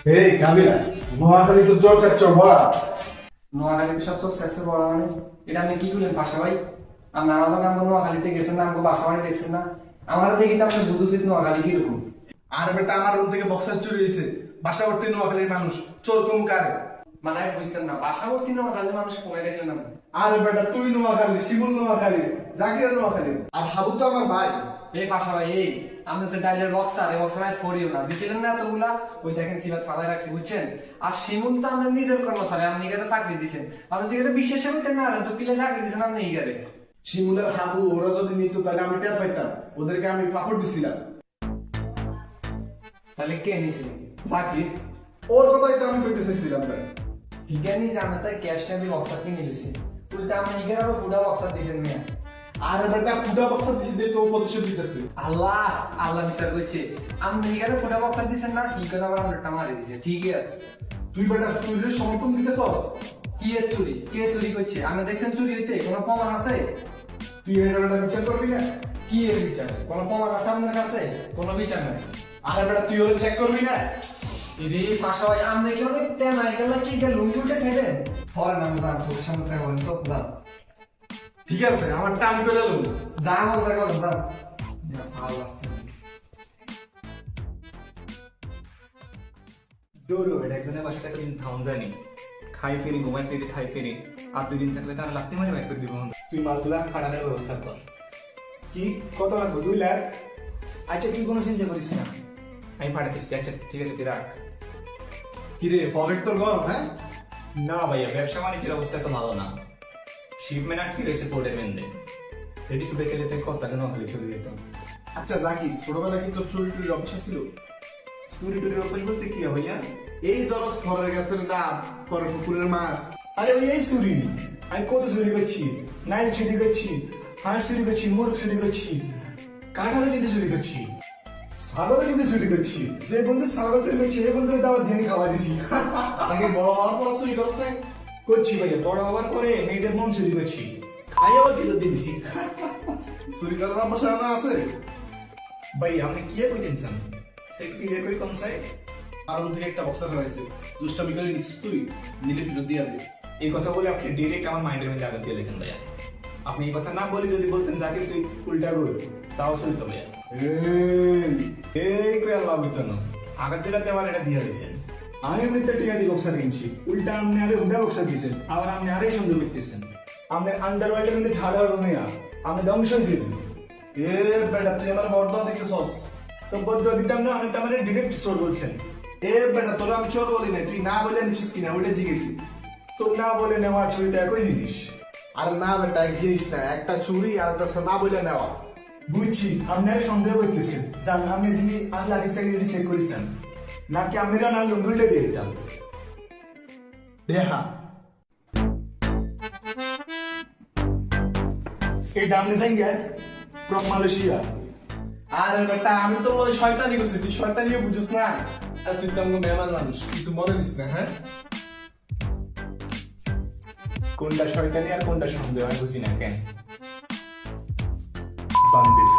এই কাবিলা, নোয়াখালী তো জোর চাচ্ছ ভরা। নোয়াখালীতে সব শেষে বড় মানে এটা আপনি কি করলেন বাসা ভাই? আপনি আমাদের নাম নোয়াখালীতে গেছেন না, আমাকে বাসা বাড়ি দেখছেন না? আমার দেখি তো আপনার বুধ উচিত নোয়াখালী কিরকম। আর বেটা আমার রুম থেকে বক্সার চুরি হয়েছে, বাসাবর্তী নোয়াখালীর মানুষ চোর কম কারে। মানে আমি বুঝতেন না বাসাবর্তী নোয়াখালীর মানুষ কমে দেখলেন না। আর বেটা তুই নোয়াখালী, শিমুল নোয়াখালী, জাকির নোয়াখালী, আর হাবু তো আমার ভাই। এই বাসা ভাই এই আপনি যে ডাইলের বক্সার এই বক্সার ফরিও না দিছিলেন না এতগুলা, ওই দেখেন সিবাত ফালাই রাখছি বুঝছেন। আর শিমুল তো আপনার নিজের কর্মচারী, আপনি এখানে চাকরি দিচ্ছেন, আপনি এখানে বিশ্বাসে হইতেন না তো পিলে চাকরি দিচ্ছেন আপনি এখানে। শিমুলের হাবু ওরা যদি নিত তাহলে আমি টের পাইতাম, ওদেরকে আমি পাপড় দিছিলাম। তাহলে কে নিয়েছিলেন? চাকরি ওর কথাই তো আমি কইতে চাইছিলাম ভাই। হিগানি জানা তাই ক্যাশ টাইমে বক্সার কিনে নিয়েছি, উল্টা আপনি হিগার আরো ফুডা বক্সার দিয়েছেন মিয়া। আর বেটা ফুটা বক্সার দিছি দিয়ে তো প্রতিশোধ দিতেছে। আল্লাহ আল্লাহ বিচার করছে, আপনি হিগারে ফুডা বক্সার দিয়েছেন না, হিগার আবার আপনারটা মারি দিয়েছে। ঠিকই আছে, তুই বেটা চুরির সমর্থন দিতেছস। কি এর চুরি? কে চুরি করছে? আমি দেখছেন চুরি হইতে কোনো প্রমাণ আছে? তুই এটা বেটা বিচার করবি না। কি এর বিচার? কোনো প্রমাণ আছে আপনার কাছে? কোনো বিচার নাই। আর বেটা তুই ওরে চেক করবি না। রে পাশা ভাই আপনি কি অনেক তেম আইকেল না কি গেল লুঙ্গি উঠে ছেড়ে ফরেন আমি জান চোখের সামনে থেকে বলেন তো না। ঠিক আছে, আমার টাইম করে এলো। যা বলতে কথা যা ভালো আসছে। দৌড়ো এটা একজনের বাসাতে এতদিন থাম যায়নি, খাই ফেরি ঘুমাই ফেরি খাই ফেরি, আর 2 দিন থাকলে তার লাগতে মারি বাইক করে দিব। তুই মালগুলা পাঠানোর ব্যবস্থা কর। কি কত লাগবে? 2 লাখ? আচ্ছা তুই কোনো চিন্তা করিস না, আমি পাঠাতেছি। আচ্ছা ঠিক আছে তুই রাখ। কিরে পকেট তোর গরম? হ্যাঁ না ভাইয়া, ব্যবসা বাণিজ্যের অবস্থা তো ভালো না। শিপমেন্ট আটকে রয়েছে পোর্টের মেন্দে, রেডি সুদে খেলে থেকে কত টাকা নখালি চলে যেতাম। আচ্ছা জাকির, ছোটবেলা কি তোর চুরি টুরির অভ্যাস ছিল? চুরি টুরির অভ্যাস বলতে কি ভাইয়া? এই ধরো ফরের গাছের ডাব, পরে পুকুরের মাছ। আরে ভাই এই চুরি আমি কত চুরি করছি, নাইল চুরি করছি, হাঁস চুরি করছি, মোরগ চুরি করছি, কাঁঠালে কিন্তু চুরি করছি, ছাগলে কিন্তু চুরি করছি। যে বন্ধু ছাগল চুরি করছি এই বন্ধুর দাওয়াত দিয়ে খাওয়া দিছি। জাকির বড় হওয়ার পর চুরি করছ না? করছি ভাইয়া, বড় হওয়ার পরে মেয়েদের মন চুরি করছি, খাই আবার ফেরত দিয়ে দিছি। চুরি করার অভ্যাস আমার আছে। ভাই আপনি কি বুঝেছেন সে ক্লিয়ার করে কোন সাইড? আর রুম থেকে একটা বক্সার হয়েছে, দুষ্টামি করে নিছিস তুই, নিলে ফেরত দিয়ে দে। এই কথা বলে আপনি ডিরেক্ট আমার মাইন্ডের মধ্যে আঘাত দিয়ে দিয়েছেন ভাইয়া। আপনি এই কথা না বলে যদি বলতেন যাকে তুই উল্টা বল, তাও চলতো ভাইয়া। এই কই আল্লাহ বিতন আঘাত যেটা দেওয়ার এটা দিয়ে দিয়েছেন। আমি এমনিতে টিকা দিয়ে বক্সার কিনছি, উল্টা আপনি আরে হুন্ডা বক্সার দিয়েছেন, আবার আপনি আরে সন্দেহ করতেছেন। আপনি আন্ডারওয়ার্ল্ডের মধ্যে ঠাড়া হবে না, আপনি ধ্বংস হয়েছেন। এ বেটা তুই আমার বড় দেখতেছস? তো বদ্ধ দিতাম না, আমি তো আমার ডিরেক্ট চোর বলছেন। এ বেটা তোর আমি চোর বলি না, তুই না বলে নিছিস কিনা ওইটা জিজ্ঞেসি। তো না বলে নেওয়া চুরিটা একই জিনিস। আর না বেটা এক জিনিস না, একটা চুরি আর একটা না বলে নেওয়া। বুঝছি আপনি আরে সন্দেহ করতেছেন, জান আপনি দিদি আর লাগিস থেকে যদি চেক করেছেন নাকি আমিরা না লুঙ্গুলটা দিয়ে দিতাম। দেখা এটা আপনি চাই গে প্রক মালয়েশিয়া। আরে বেটা আমি তো ওই শয়তানি করছি, তুই শয়তানিও বুঝিস না। আর তুই তো আমার মেহমান মানুষ, কিছু মনে নিস না। হ্যাঁ কোনটা শয়তানি আর কোনটা সন্দেহ আমি বুঝি না কেন। বান্ধব